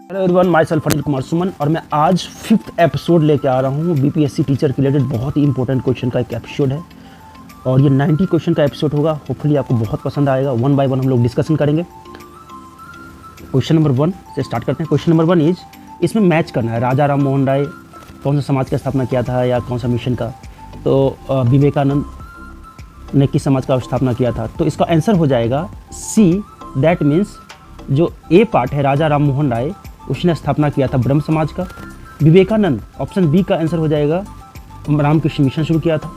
Hello everyone, myself Anil Kumar Suman और मैं आज 5th एपिसोड लेके आ रहा हूँ। बीपीएससी टीचर के रिलेटेड बहुत ही इंपॉर्टेंट क्वेश्चन का एक एपिसोड है और ये 90 क्वेश्चन का एपिसोड होगा। होपफुली आपको बहुत पसंद आएगा। वन बाय वन हम लोग डिस्कशन करेंगे। क्वेश्चन नंबर 1 से स्टार्ट करते हैं। क्वेश्चन नंबर 1 इज, इसमें मैच करना है राजा राम मोहन राय कौन सा समाज का स्थापना किया था या कौन सा मिशन का। तो विवेकानंद ने किस समाज का स्थापना किया था। तो इसका आंसर हो जाएगा सी। दैट मीन्स जो ए पार्ट है राजा राम मोहन राय, उसने स्थापना किया था ब्रह्म समाज का। विवेकानंद ऑप्शन बी का आंसर हो जाएगा, रामकृष्ण मिशन शुरू किया था।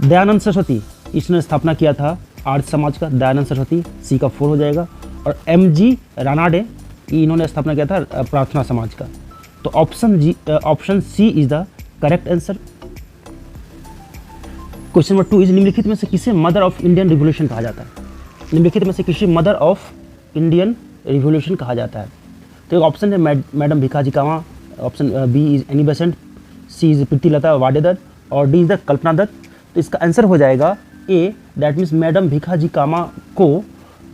दयानंद सरस्वती, इसने स्थापना किया था आर्य समाज का। दयानंद सरस्वती सी का 4 हो जाएगा। और एम.जी. रानाडे, इन्होंने स्थापना किया था प्रार्थना समाज का। तो option C is the correct answer. Question number 2 is, निम्नलिखित में से किसे मदर ऑफ इंडियन रिवोल्यूशन कहा जाता है। निम्नलिखित में से किसे मदर ऑफ इंडियन रिवोल्यूशन कहा जाता है। तो एक ऑप्शन है madam Bhikaji Cama, option B is Annie Besant, C is Pritilata Waddedar और D is the Kalpana Dutt. तो इसका आंसर हो जाएगा A. That means madam Bhikaji Cama को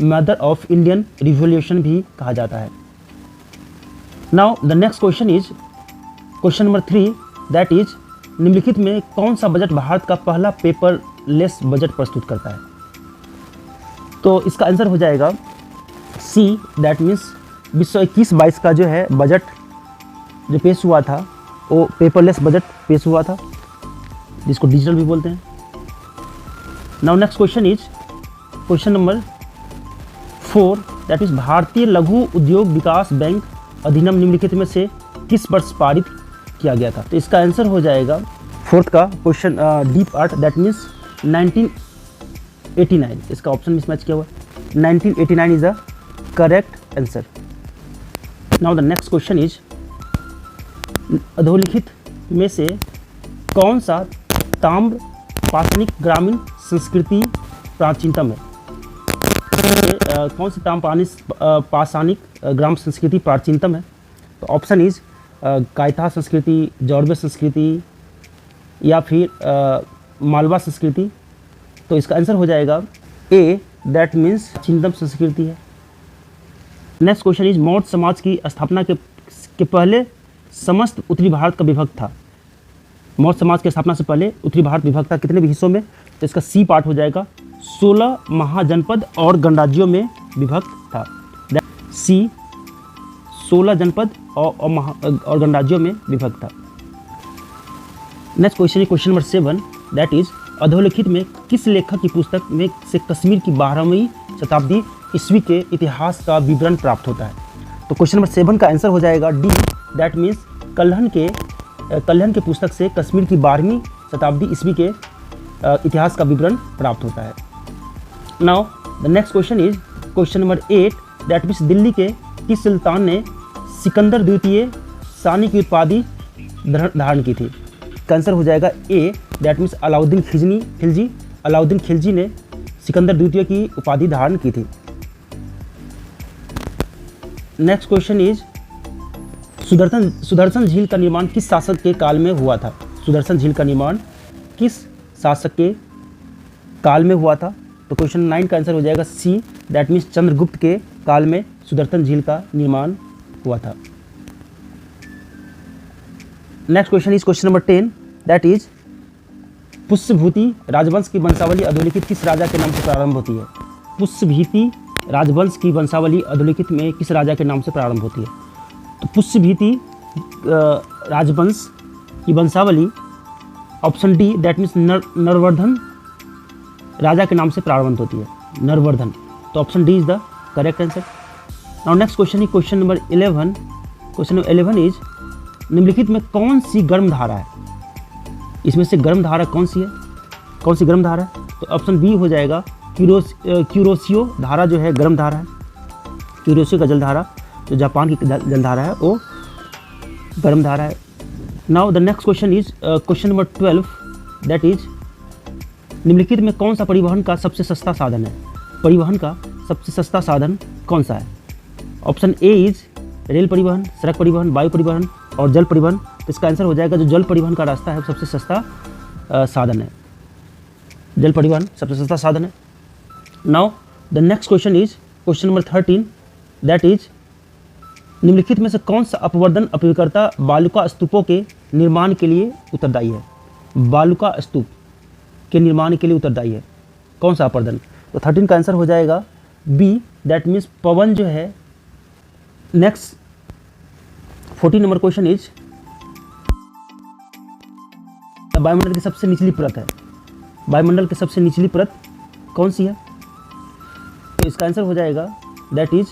मदर ऑफ इंडियन रिवोल्यूशन भी कहा जाता है। Now the next question is question number 3, that is, निम्नलिखित में कौन सा बजट भारत का पहला पेपरलेस बजट प्रस्तुत करता है। तो इसका आंसर हो जाएगा सी। दैट मीन्स 2021-22 का जो है बजट जो पेश हुआ था वो पेपरलेस बजट पेश हुआ था, जिसको डिजिटल भी बोलते हैं। Now next question is question number 4, that is, भारतीय लघु उद्योग विकास बैंक अधिनियम निम्नलिखित में से किस वर्ष पारित किया गया था। तो इसका आंसर हो जाएगा 4th का question D part, that means 1989। इसका ऑप्शन मिसमैच किया हुआ है। 1989 is the correct answer. Now the next question is, अधोलिखित में से कौन सा ताम्र पाषाणिक ग्रामीण संस्कृति प्राचीनतम है। कौन सी ताम्र पाषाणिक ग्राम संस्कृति प्राचीनतम है। तो ऑप्शन इज कायथा संस्कृति, जौरबे संस्कृति या फिर मालवा संस्कृति। तो इसका आंसर हो जाएगा ए। दैट मीन्स प्राचीनतम संस्कृति है। नेक्स्ट क्वेश्चन इज, मौर्य समाज की स्थापना के पहले समस्त उत्तरी भारत का विभक्त था। मौर्य समाज की स्थापना से पहले उत्तरी भारत विभक्त था कितने भी हिस्सों में। तो इसका सी पार्ट हो जाएगा, 16 महाजनपद और गणराज्यों में विभक्त था। सी 16 जनपद और गणराज्यों में विभक्त था। नेक्स्ट क्वेश्चन है क्वेश्चन नंबर 7, दैट इज, अधोलिखित में किस लेखक की पुस्तक में से कश्मीर की 12वीं शताब्दी ईस्वी के इतिहास का विवरण प्राप्त होता है। तो क्वेश्चन नंबर 7 का आंसर हो जाएगा डी। दैट मीन्स कल्हण के पुस्तक से कश्मीर की 12वीं शताब्दी ईस्वी के इतिहास का विवरण प्राप्त होता है। Now the next question is question number 8, that means, Delhi के किस सुल्तान ने सिकंदर द्वितीय सानी की उपाधि धारण की थी। इसका आंसर हो जाएगा A. That means Alauddin Khilji. Alauddin Khilji ने सिकंदर द्वितीय की उपाधि धारण की थी। नेक्स्ट क्वेश्चन इज, सुदर्शन झील का निर्माण किस शासक के काल में हुआ था। सुदर्शन झील का निर्माण किस शासक के काल में हुआ था। तो क्वेश्चन 9 का आंसर हो जाएगा सी। दैट मीन्स चंद्रगुप्त के काल में सुदर्शन झील का निर्माण हुआ था। Next question is question number 10, that is, Pushyabhuti राजवंश की वंशावली अधोलिखित किस राजा के नाम से प्रारंभ होती है। पुष्यभूति राजवंश की वंशावली अधोलिखित में किस राजा के नाम से प्रारंभ होती है। तो पुष्यभूति राजवंश की वंशावली, ऑप्शन डी, दैट मीन्स नरवर्धन राजा के नाम से प्रारंभ होती है। नरवर्धन। तो option D is the correct answer. Now next question is question number 11। Question number 11 is, निम्नलिखित में कौन सी गर्म धारा है। इसमें से गर्म धारा कौन सी है, कौन सी गर्म धारा है। तो ऑप्शन बी हो जाएगा क्यूरोसियो धारा, जो है गर्म धारा है। क्यूरोसियो का जलधारा, जो जापान की जलधारा है, वो गर्म धारा है। Now the next question is question number 12, that is, निम्नलिखित में कौन सा परिवहन का सबसे सस्ता साधन है। परिवहन का सबसे सस्ता साधन कौन सा है। ऑप्शन ए इज रेल परिवहन, सड़क परिवहन, वायु परिवहन और जल परिवहन। तो इसका आंसर हो जाएगा जो जल परिवहन का रास्ता है सबसे सस्ता साधन है। जल परिवहन सबसे सस्ता साधन है। Now the next question is question number 13, that is, निम्नलिखित में से कौन सा अपवर्तन अभिकर्ता बालुका स्तूपों के निर्माण के लिए उत्तरदायी है? बालुका स्तूप के निर्माण के लिए उत्तरदायी है कौन सा अपवर्तन? तो 13 का आंसर हो जाएगा बी, दैट मीन्स पवन जो है। नेक्स्ट 14 नंबर क्वेश्चन इज, वायुमंडल की सबसे निचली परत है, वायुमंडल की सबसे निचली परत कौन सी है? तो इसका आंसर हो जाएगा दैट इज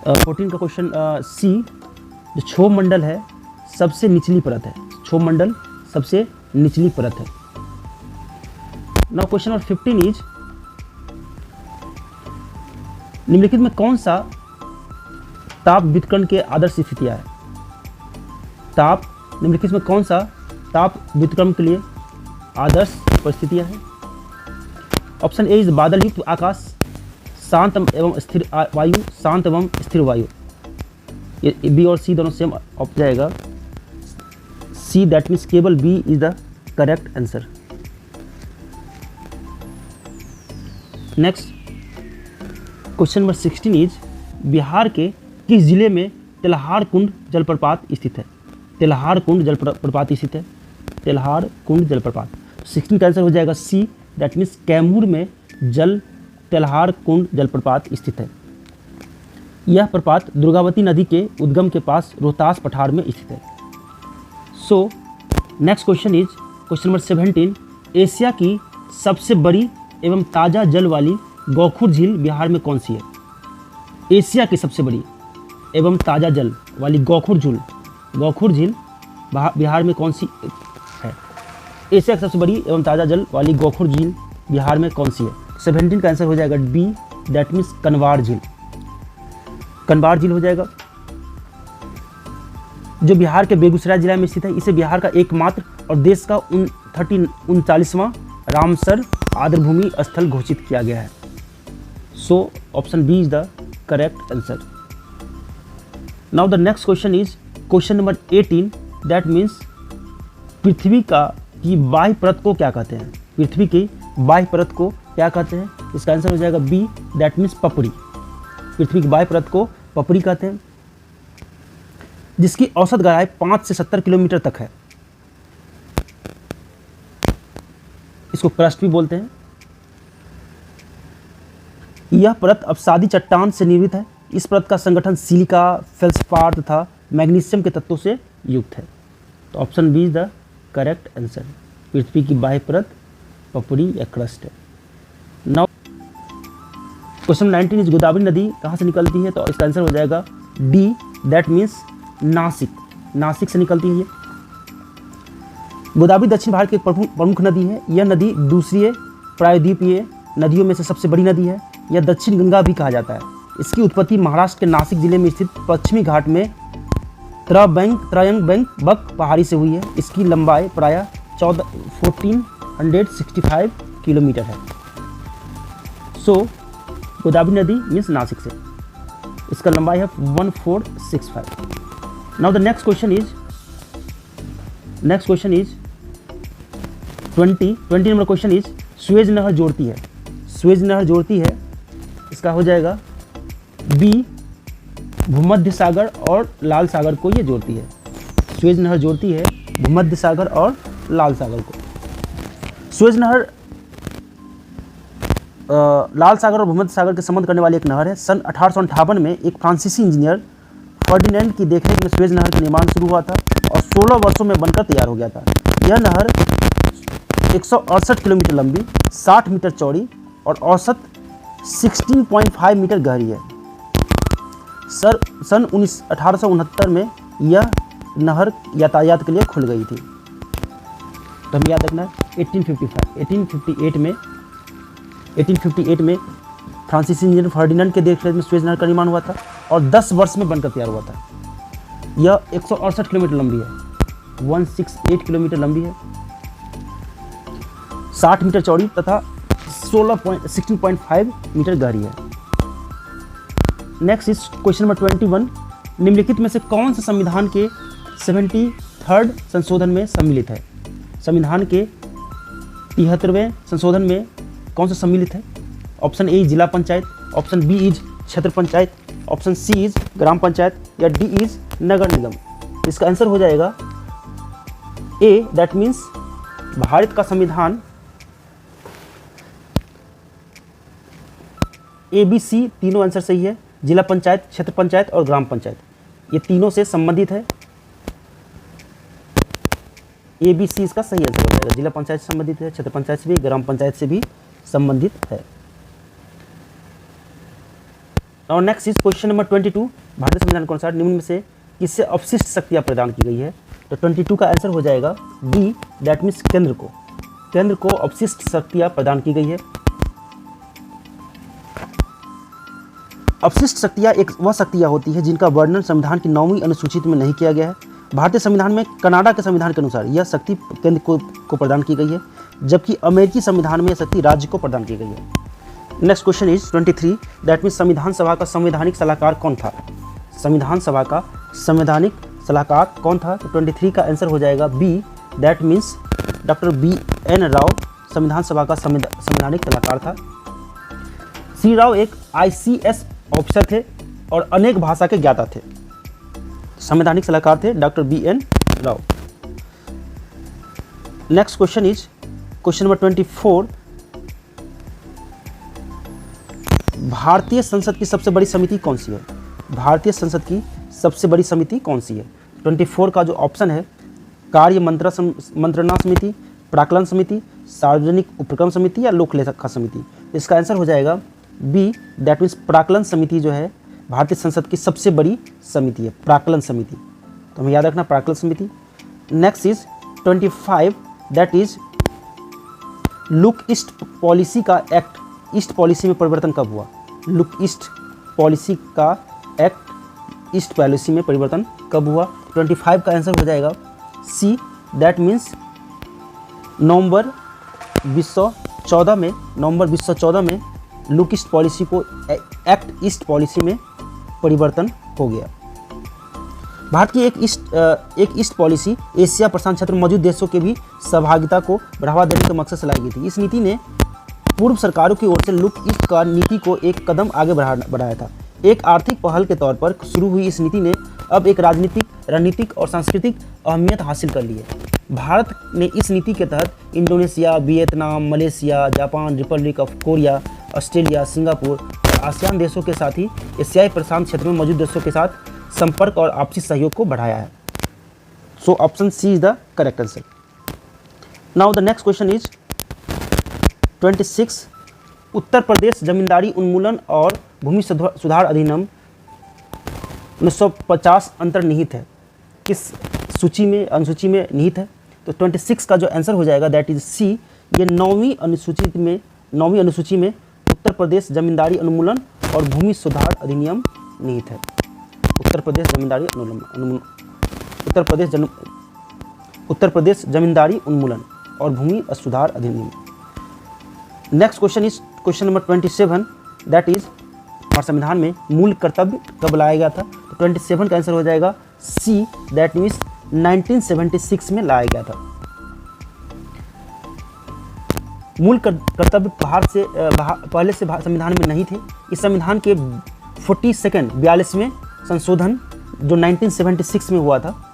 14 का क्वेश्चन सी, जो क्षोभ मंडल है सबसे निचली परत है, क्षोभ मंडल सबसे निचली परत है। नाउ क्वेश्चन नंबर 15 इज, निम्नलिखित में कौन सा ताप वितरण के आदर्श स्थितियां है? ताप, निम्नलिखित में कौन सा ताप वितरण के लिए आदर्श परिस्थितियां हैं? ऑप्शन ए इज बादल युक्त आकाश, शांत एवं स्थिर वायु, शांत एवं स्थिर वायु। ये बी और सी दोनों सेम हो जाएगा, सी, दैट मीन्स केवल B is the correct answer. Next question number 16 is, Bihar के किस जिले में तेल्हार कुंड जलप्रपात स्थित है? तेल्हार कुंड जलप्रपात स्थित है, तेल्हार कुंड जलप्रपात। 16 का आंसर हो जाएगा सी, दैट मीन्स कैमूर में तेल्हार कुंड जलप्रपात स्थित है। यह प्रपात दुर्गावती नदी के उद्गम के पास रोहतास पठार में स्थित है। So next question is question number 17, Asia की सबसे बड़ी एवं ताज़ा जल वाली गौखुर झील बिहार में कौन सी है? एशिया की सबसे बड़ी एवं ताज़ा जल वाली गौखुर झील बिहार में कौन सी है? एशिया की सबसे बड़ी एवं ताज़ा जल वाली गौखुर झील बिहार में कौन सी है? 17 का आंसर हो जाएगा बी, दैट मीन्स कनवार झील। कनवार झील हो जाएगा, जो बिहार के बेगूसराय जिला में स्थित है। इसे बिहार का एकमात्र और देश का 39वां रामसर आर्द्रभूमि स्थल घोषित किया गया है। So option B is the correct answer. Now the next question is question number 18, that means पृथ्वी की बाह्य परत को क्या कहते हैं? पृथ्वी की बाह्य परत को क्या कहते हैं? इसका आंसर हो जाएगा बी, दैट मीन्स पपड़ी। पृथ्वी की बाह्य परत को पपड़ी कहते हैं, जिसकी औसत गहराई 5 से 70 किलोमीटर तक है। इसको क्रस्ट भी बोलते हैं। यह परत अपसादी चट्टान से निर्मित है। इस परत का संगठन सिलिका, फेल्सपार तथा मैग्नीशियम के तत्वों से युक्त है। तो option B is the correct answer. पृथ्वी की बाह्य परत पपड़ी या क्रस्ट है। नाउ क्वेश्चन 19 इज, गोदावरी नदी कहाँ से निकलती है? तो इसका आंसर हो जाएगा D, that means Nashik. Nashik से निकलती है ये। गोदावरी दक्षिण भारत की प्रमुख नदी है। यह नदी दूसरी प्रायद्वीपीय नदियों में से सबसे बड़ी नदी है। यह दक्षिण गंगा भी कहा जाता है। इसकी उत्पत्ति महाराष्ट्र के नासिक जिले में स्थित पश्चिमी घाट में त्रयंबक पहाड़ी से हुई है। इसकी लंबाई प्रायः 1465 किलोमीटर है। सो गोदावरी नदी मीन्स नासिक से, इसका लंबाई है 1465। Now the next question is 20 number question is, Suez नहर जोड़ती है। सुएज नहर जोड़ती है, इसका हो जाएगा बी, भूमध्य सागर और लाल सागर को ये जोड़ती है। सुएज नहर जोड़ती है भूमध्य सागर और लाल सागर को। सुएज नहर लाल सागर और भूमध्य सागर के संबंध करने वाली एक नहर है। सन 1858 में एक फ्रांसीसी इंजीनियर फर्डिनेंड की देखरेख में सुएज नहर का निर्माण शुरू हुआ था और 16 वर्षों में बनकर तैयार हो गया था। यह नहर 168 किलोमीटर लंबी, 60 मीटर चौड़ी और औसत 16.5 मीटर गहरी है। सन 1869 में यह नहर यातायात के लिए खुल गई थी। तो हमें याद रखना है 1858 में फ्रांसीसी इंजीनियर फर्डिनेंड के देखरेख में सुएज नहर का निर्माण हुआ था और 10 वर्ष में बनकर तैयार हुआ था। यह 168 किलोमीटर लंबी है, 168 किलोमीटर लंबी है, 60 मीटर चौड़ी तथा 16.5 मीटर गहरी है। नेक्स्ट इज क्वेश्चन नंबर 21, निम्नलिखित में से कौन सा संविधान के 73rd संशोधन में सम्मिलित है? संविधान के 73वें संशोधन में कौन सा सम्मिलित है? ऑप्शन ए जिला पंचायत, ऑप्शन बी इज क्षेत्र panchayat, option C is gram panchayat या डी इज नगर निगम। इसका आंसर हो जाएगा ए, दैट मीन्स भारत का संविधान ए बी सी तीनों आंसर सही है। जिला पंचायत, क्षेत्र पंचायत और ग्राम पंचायत ये तीनों से संबंधित है। ए बी सी इसका सही आंसर हो जाएगा। जिला पंचायत से संबंधित है, क्षेत्र पंचायत से भी, ग्राम पंचायत से भी संबंधित है। और नेक्स्ट इज क्वेश्चन नंबर 22। भारतीय संविधान के अनुसार निम्न में से किससे अपशिष्ट शक्तियां प्रदान की गई है? तो 22 का आंसर हो जाएगा डी, दैट मीन्स केंद्र को अपशिष्ट शक्तियां प्रदान की गई है। अपशिष्ट शक्तियां एक वह शक्तियां होती है जिनका वर्णन संविधान की 9वीं अनुसूची में नहीं किया गया है। भारतीय संविधान में कनाडा के संविधान के अनुसार यह शक्ति केंद्र को प्रदान की गई है, जबकि अमेरिकी संविधान में यह शक्ति राज्य को प्रदान की गई है। Next question is 23, that means संविधान सभा का संवैधानिक सलाहकार कौन था? संविधान सभा का संवैधानिक सलाहकार कौन था? तो 23 का आंसर हो जाएगा B, that means doctor BN Rao संविधान सभा का संवैधानिक सलाहकार था। सी राव एक ICS ऑफिसर थे और अनेक भाषा के ज्ञाता थे। संवैधानिक सलाहकार थे doctor BN Rao. Next question is question number 24, भारतीय संसद की सबसे बड़ी समिति कौन सी है? भारतीय संसद की सबसे बड़ी समिति कौन सी है? 24 का जो ऑप्शन है, कार्य मंत्रणा समिति, प्राक्कलन समिति, सार्वजनिक उपक्रम समिति या लोक लेखा समिति। इसका आंसर हो जाएगा बी, दैट मीन्स प्राक्कलन समिति जो है भारतीय संसद की सबसे बड़ी समिति है, प्राक्कलन समिति। तो हमें याद रखना प्राक्कलन समिति। Next is 25, that is look east policy का एक्ट ईस्ट पॉलिसी में परिवर्तन कब हुआ? लुक ईस्ट पॉलिसी का एक्ट ईस्ट पॉलिसी में परिवर्तन कब हुआ? 25 का आंसर हो जाएगा सी, दैट मीन्स नवंबर 2014 में लुक ईस्ट पॉलिसी को एक्ट ईस्ट पॉलिसी में परिवर्तन हो गया। भारत की एक ईस्ट पॉलिसी एशिया प्रशांत क्षेत्र में मौजूद देशों के भी सहभागिता को बढ़ावा देने के मकसद से लाई गई थी। इस नीति ने पूर्व सरकारों की ओर से लुक ईस्ट का नीति को एक कदम आगे बढ़ाया था। एक आर्थिक पहल के तौर पर शुरू हुई इस नीति ने अब एक राजनीतिक, रणनीतिक और सांस्कृतिक अहमियत हासिल कर ली है। भारत ने इस नीति के तहत Indonesia, Vietnam, Malaysia, Japan, Republic of Korea, Australia, Singapore और आसियान देशों के साथ ही एशियाई प्रशांत क्षेत्र में मौजूद देशों के साथ संपर्क और आपसी सहयोग को बढ़ाया है। So option C is the correct answer. Now the next question is 26, Uttar Pradesh जमींदारी उन्मूलन और भूमि सुधार अधिनियम 1950 अंतर्निहित है, किस सूची में, अनुसूची में निहित है? तो 26 का जो आंसर हो जाएगा दैट इज सी, ये 9वीं अनुसूची में उत्तर प्रदेश जमींदारी उन्मूलन और भूमि सुधार अधिनियम निहित है। उत्तर प्रदेश जमींदारी उन्मूलन और भूमि सुधार अधिनियम। Next question is question number 27, that is हमारे संविधान में मूल कर्तव्य कब लाया गया था? तो 27 का आंसर हो जाएगा सी, दैट मीन्स 1976 में लाया गया था। मूल कर्तव्य पहले से संविधान में नहीं थे। इस संविधान के 42वें संशोधन जो 1976 में हुआ था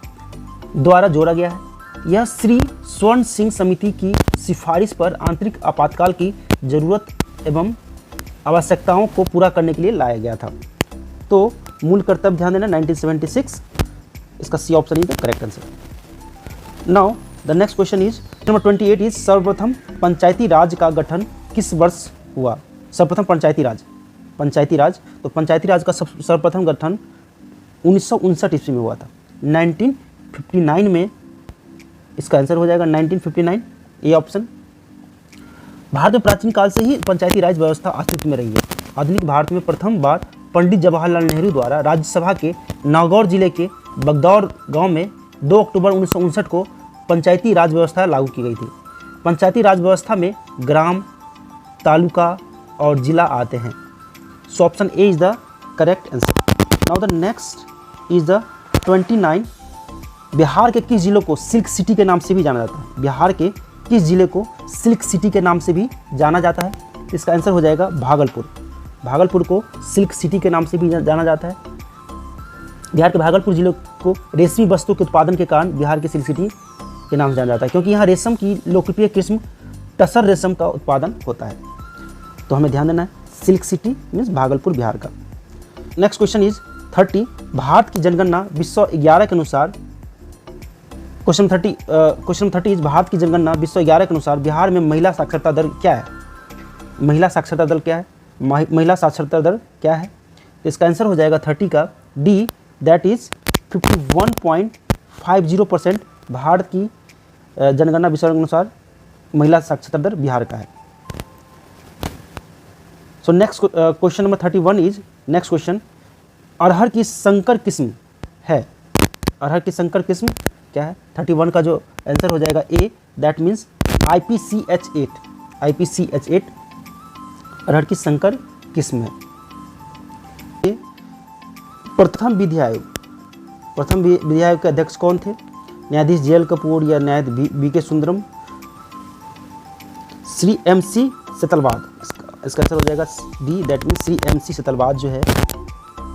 द्वारा जोड़ा गया है। यह श्री स्वर्ण सिंह समिति की सिफारिश पर आंतरिक आपातकाल की जरूरत एवं आवश्यकताओं को पूरा करने के लिए लाया गया था। तो मूल कर्तव्य ध्यान देना 1976, इसका C option is the correct answer. Now the next question is number 28 is सर्वप्रथम पंचायती राज का गठन किस वर्ष हुआ? सर्वप्रथम पंचायती राज, तो पंचायती राज का सर्वप्रथम गठन 1959 ईस्वी में हुआ था, 1959 में। इसका आंसर हो जाएगा 1959, ये ऑप्शन। भारत में प्राचीन काल से ही पंचायती राज व्यवस्था अस्तित्व में रही है। आधुनिक भारत में प्रथम बार पंडित जवाहरलाल नेहरू द्वारा राज्यसभा के नागौर जिले के बगदौर गांव में 2 अक्टूबर 1959 को पंचायती राज व्यवस्था लागू की गई थी। पंचायती राज व्यवस्था में ग्राम, तालुका और जिला आते हैं। So option A is the correct answer. Now the next is the 29, Bihar के किस जिलों को सिल्क सिटी के नाम से भी जाना जाता है? बिहार के किस जिले को सिल्क सिटी के नाम से भी जाना जाता है? इसका आंसर हो जाएगा भागलपुर। भागलपुर को सिल्क सिटी के नाम से भी जाना जाता है। बिहार के भागलपुर जिले को रेशमी वस्तु के उत्पादन के कारण बिहार की सिल्क सिटी के नाम से जाना जाता है, क्योंकि यहाँ रेशम की लोकप्रिय किस्म टसर रेशम का उत्पादन होता है। तो हमें ध्यान देना है silk city means Bhagalpur Bihar का। नेक्स्ट क्वेश्चन इज 30, भारत की जनगणना विश्व 11 के अनुसार, क्वेश्चन 30 इज भारत की जनगणना विश्व 11 के अनुसार बिहार में महिला साक्षरता दर क्या है? महिला साक्षरता दर क्या है? महिला साक्षरता दर क्या है? इसका आंसर हो जाएगा 30 का डी, दैट इज 51.50% भारत की जनगणना विश्व के अनुसार महिला साक्षरता दर बिहार का है। So next question number 31 is next question, अरहर की संकर किस्म है, अरहर की संकर किस्म क्या है? 31 का जो आंसर हो जाएगा A, that means IPCH8, IPCH8 अरहर की संकर किस्म है। प्रथम विधि आयोग, प्रथम विधि आयोग के अध्यक्ष कौन थे? न्यायाधीश JL कपूर या न्यायाधीश BK सुंदरम? श्री MC सेतलवाद। इसका आंसर हो जाएगा D, that means Shri MC सेतलवाद जो है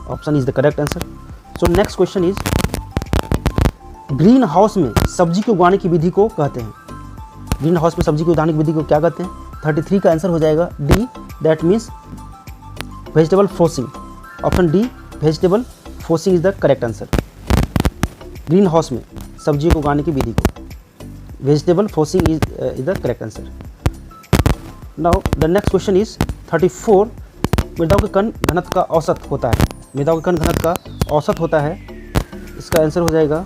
option is the correct answer. So next question is, green house में सब्जी को उगाने की विधि को कहते हैं, ग्रीन हाउस में सब्जी को उगाने की विधि को क्या कहते हैं? 33 का आंसर हो जाएगा D, that means vegetable forcing. Option D vegetable forcing is the correct answer. Green house में सब्जी को उगाने की विधि को vegetable forcing is the correct answer. Now the next question is 34, मृदाओं के कण घनत्व का औसत होता है, मृदाओं के कण घनत्व का औसत होता है, इसका आंसर हो जाएगा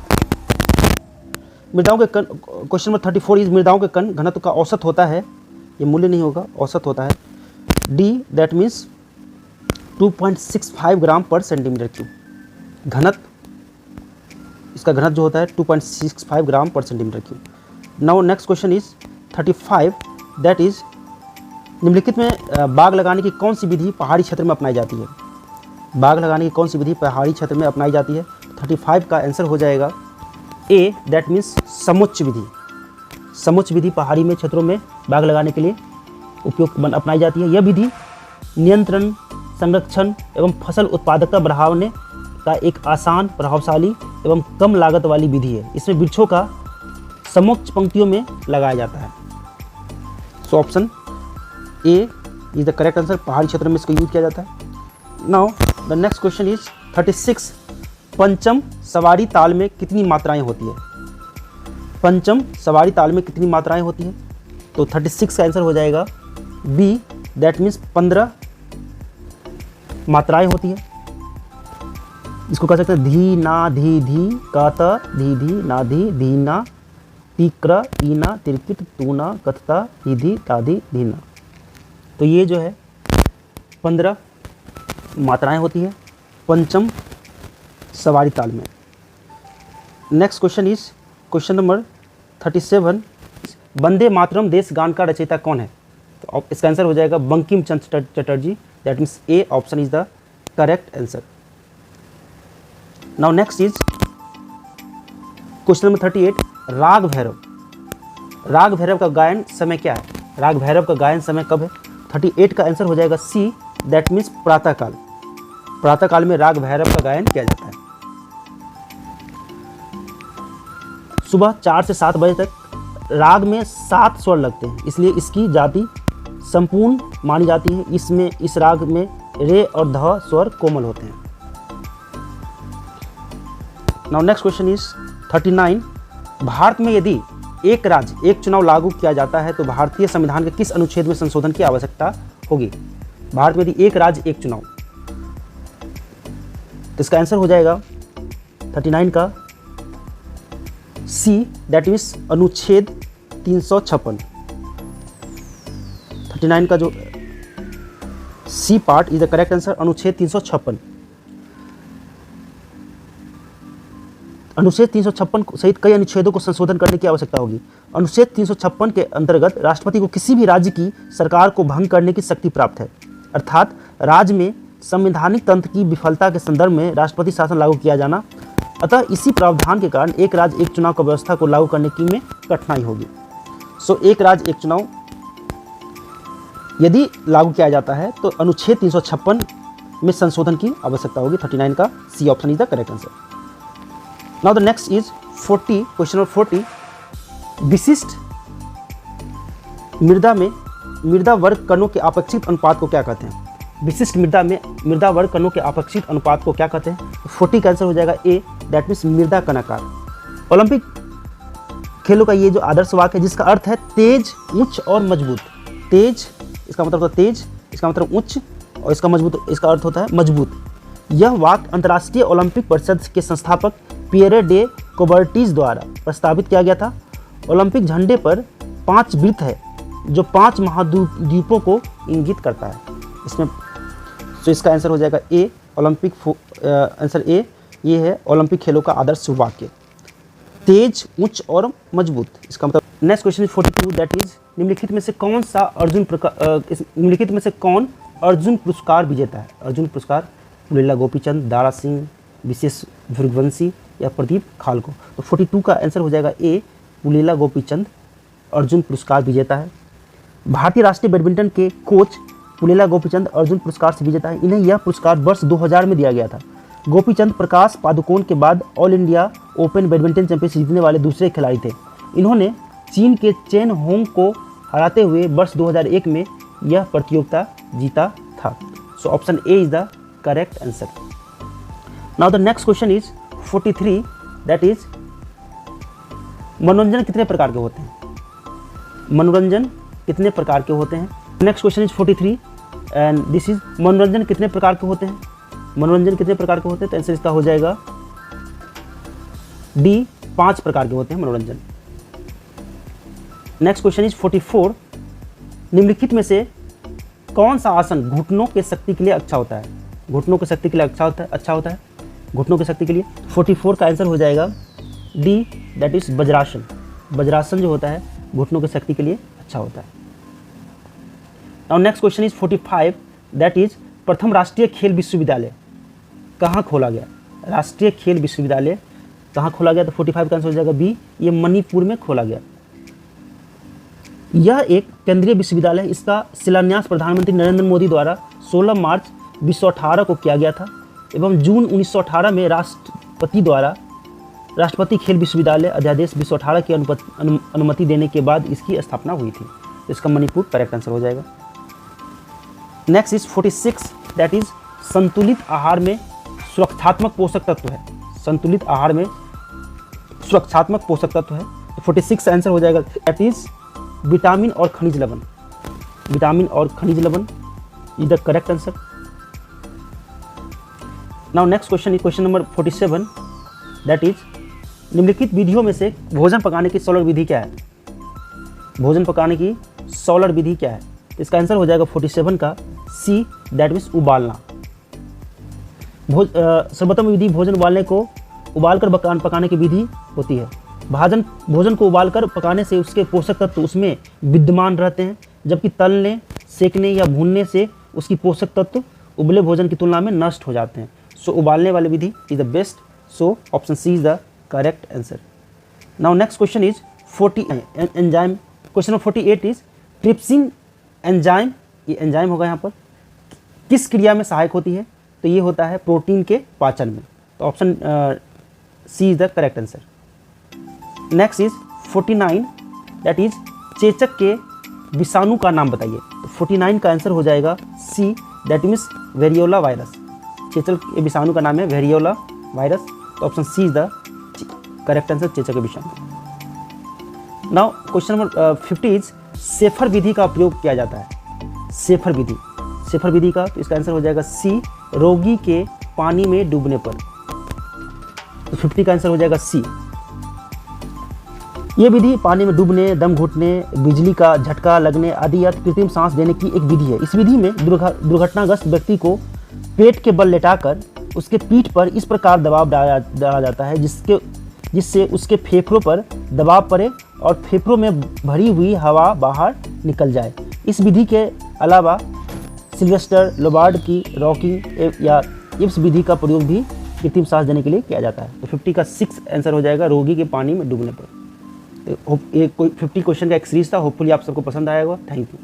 मृदाओं के कण, क्वेश्चन नंबर 34 इज मृदाओं के कण घनत्व का औसत होता है, ये मूल्य नहीं होगा, औसत होता है डी, दैट मीन्स 2.65 ग्राम पर सेंटीमीटर क्यूब। घनत्व, इसका घनत्व जो होता है 2.65 ग्राम पर centimetre cube. Now next question is 35, that is निम्नलिखित में बाग लगाने की कौन सी विधि पहाड़ी क्षेत्र में अपनाई जाती है? बाग लगाने की कौन सी विधि पहाड़ी क्षेत्र में अपनाई जाती है? 35 का आंसर हो जाएगा ए, दैट मीन्स समुच्च विधि। समुच्च विधि पहाड़ी में क्षेत्रों में बाग लगाने के लिए उपयोग अपनाई जाती है। यह विधि नियंत्रण, संरक्षण एवं फसल उत्पादकता बढ़ाने का एक आसान, प्रभावशाली एवं कम लागत वाली विधि है। इसमें वृक्षों का समोच्च पंक्तियों में लगाया जाता है। So option A is the correct answer, पहाड़ी क्षेत्र में इसको यूज किया जाता है। Now the next question is 36, पंचम सवारी ताल में कितनी मात्राएं होती है? पंचम सवारी ताल में कितनी मात्राएं होती है? तो 36 का आंसर हो जाएगा बी, दैट मीन्स 15 मात्राएं होती है। इसको कह सकते हैं धी ना धी धी, काता धी धी ना धी धी ना, तीक्र ईना तिरकिट तूना कथता धी धी ताधी धीना। तो ये जो है 15 मात्राएं होती है पंचम सवारी ताल में। Next question is question number 37, Vande Mataram देश गान का रचयिता कौन है? तो इसका आंसर हो जाएगा Bankim Chandra Chatterjee, that means A option is the correct answer. Now next is question number 38, raga Bhairav. राग भैरव का गायन समय क्या है? राग भैरव का गायन समय कब है? 38 का आंसर हो जाएगा सी, दैट मीन्स प्रातःकाल। प्रातःकाल में राग भैरव का गायन किया जाता है। सुबह 4 से 7 बजे तक राग में 7 स्वर लगते हैं, इसलिए इसकी जाति संपूर्ण मानी जाती है। इसमें इस राग में रे और ध स्वर कोमल होते हैं। Now next question is 39, Bharat में यदि एक राज्य एक चुनाव लागू किया जाता है तो भारतीय संविधान के किस अनुच्छेद में संशोधन की आवश्यकता होगी? भारत में यदि एक राज्य एक चुनाव, तो इसका आंसर हो जाएगा 39 का सी, दैट मीन्स अनुच्छेद 356। 39 का जो C part is the correct answer, अनुच्छेद 356। अनुच्छेद 356 सहित कई अनुच्छेदों को संशोधन करने की आवश्यकता होगी। अनुच्छेद 356 के अंतर्गत राष्ट्रपति को किसी भी राज्य की सरकार को भंग करने की शक्ति प्राप्त है, अर्थात राज्य में संवैधानिक तंत्र की विफलता के संदर्भ में राष्ट्रपति शासन लागू किया जाना। अतः इसी प्रावधान के कारण एक राज्य एक चुनाव का व्यवस्था को लागू करने की में कठिनाई होगी। सो एक राज्य एक चुनाव यदि लागू किया जाता है तो अनुच्छेद 356 में संशोधन की आवश्यकता होगी। 39 का C option is the correct answer. Now the next is 40, question number 40। विशिष्ट मृदा में मृदा वर्ग कणों के अपेक्षित अनुपात को क्या कहते हैं? विशिष्ट मृदा में मृदा वर्ग कणों के अपेक्षित अनुपात को क्या कहते हैं? 40 का आंसर हो जाएगा ए, दैट मीन्स मृदा कणाकार। ओलंपिक खेलों का ये जो आदर्श वाक्य है जिसका अर्थ है तेज, उच्च और मजबूत। तेज इसका मतलब होता है तेज, इसका मतलब उच्च, और इसका मजबूत इसका अर्थ होता है मजबूत। यह वाक्य अंतर्राष्ट्रीय ओलंपिक परिषद के संस्थापक पियरे डे कोबर्टीज द्वारा प्रस्तावित किया गया था। ओलंपिक झंडे पर 5 वृत्त है जो 5 महाद्वीपों को इंगित करता है। इसमें तो इसका आंसर हो जाएगा ए, ओलंपिक आंसर ए ये है ओलंपिक खेलों का आदर्श वाक्य, तेज, उच्च और मजबूत। इसका मतलब next question is 42, that is निम्नलिखित में से कौन अर्जुन पुरस्कार विजेता है? अर्जुन पुरस्कार पुलेला गोपीचंद, दारा सिंह, विशेष भृगवंशी या प्रदीप खालको। तो 42 का आंसर हो जाएगा ए, पुलेला गोपीचंद अर्जुन पुरस्कार विजेता है। भारतीय राष्ट्रीय बैडमिंटन के कोच पुलेला गोपीचंद अर्जुन पुरस्कार से विजेता है। इन्हें यह पुरस्कार वर्ष 2000 में दिया गया था। गोपीचंद प्रकाश पादुकोण के बाद all India open badminton championship जीतने वाले दूसरे खिलाड़ी थे। इन्होंने चीन के चेन होंग को हराते हुए वर्ष 2001 में यह प्रतियोगिता जीता था। So option A is the correct answer. Now the next question is 43, that is मनोरंजन कितने प्रकार के होते हैं? मनोरंजन कितने प्रकार के होते हैं? Next question is 43 and this is मनोरंजन कितने प्रकार के होते हैं? मनोरंजन कितने प्रकार के होते हैं? तो आंसर इसका हो जाएगा डी, 5 प्रकार के होते हैं मनोरंजन। नेक्स्ट क्वेश्चन इज 44, निम्नलिखित में से कौन सा आसन घुटनों के शक्ति के लिए अच्छा होता है? घुटनों की शक्ति के लिए अच्छा होता है घुटनों की शक्ति के लिए। 44 का आंसर हो जाएगा D, that is vajrasana. Vajrasana जो होता है घुटनों की शक्ति के लिए अच्छा होता है। Now next question is 45, that is प्रथम राष्ट्रीय खेल विश्वविद्यालय कहाँ खोला गया? राष्ट्रीय खेल विश्वविद्यालय कहाँ खोला गया? तो 45 का आंसर हो जाएगा बी, ये मणिपुर में खोला गया। यह एक केंद्रीय विश्वविद्यालय है। इसका शिलान्यास प्रधानमंत्री नरेंद्र मोदी द्वारा 16 मार्च 2018 को किया गया था एवं जून 1918 में राष्ट्रपति द्वारा राष्ट्रपति खेल विश्वविद्यालय अध्यादेश 2018 की अनुमति देने के बाद इसकी स्थापना हुई थी। इसका मणिपुर करेक्ट आंसर हो जाएगा। नेक्स्ट इज 46, दैट इज संतुलित आहार में सुरक्षात्मक पोषक तत्व है। संतुलित आहार में सुरक्षात्मक पोषक तत्व है। तो 46 आंसर हो जाएगा दैट इज विटामिन और खनिज लवण। विटामिन और खनिज लवण is the correct answer. Now next question is question number 47, that is निम्नलिखित विधियों में से भोजन पकाने की सरल विधि क्या है? भोजन पकाने की सरल विधि क्या है? इसका आंसर हो जाएगा 47 का सी, दैट मीन्स उबालना। सर्वोत्तम विधि भोजन उबालकर पकाने की विधि होती है। भोजन को उबालकर पकाने से उसके पोषक तत्व उसमें विद्यमान रहते हैं, जबकि तलने, सेकने या भूनने से उसकी पोषक तत्व उबले भोजन की तुलना में नष्ट हो जाते हैं। सो उबालने वाली विधि is the best. So option C is the correct answer. Now next question is 40 enzyme. Question number 48 is trypsin enzyme, ये एंजाइम होगा यहाँ पर, किस क्रिया में सहायक होती है? तो ये होता है प्रोटीन के पाचन में। तो option C is the correct answer. Next is 49, that is चेचक के विषाणु का नाम बताइए। तो 49 का आंसर हो जाएगा C, that means variola virus. चेचक के विषाणु का नाम है वेरियोला वायरस। तो option C is the correct answer, चेचक के विषाणु। Now question number 50 is safer विधि का उपयोग किया जाता है। सेफर विधि का, तो इसका आंसर हो जाएगा सी, रोगी के पानी में डूबने पर। तो 50 का आंसर हो जाएगा सी। ये विधि पानी में डूबने, दम घुटने, बिजली का झटका लगने आदि या कृत्रिम सांस देने की एक विधि है। इस विधि में दुर्घटनाग्रस्त व्यक्ति को पेट के बल लेटाकर उसके पीठ पर इस प्रकार दबाव डाला जाता है जिससे उसके फेफड़ों पर दबाव पड़े और फेफड़ों में भरी हुई हवा बाहर निकल जाए। इस विधि के अलावा सिल्वेस्टर लोबार्ड की रॉकिंग या इब्स विधि का प्रयोग भी कृत्रिम सांस देने के लिए किया जाता है। तो 50 का 6 आंसर हो जाएगा, रोगी के पानी में डूबने पर। तो ये कोई 50 क्वेश्चन का एक सीरीज था। होपफुली आप सबको पसंद आएगा। Thank you.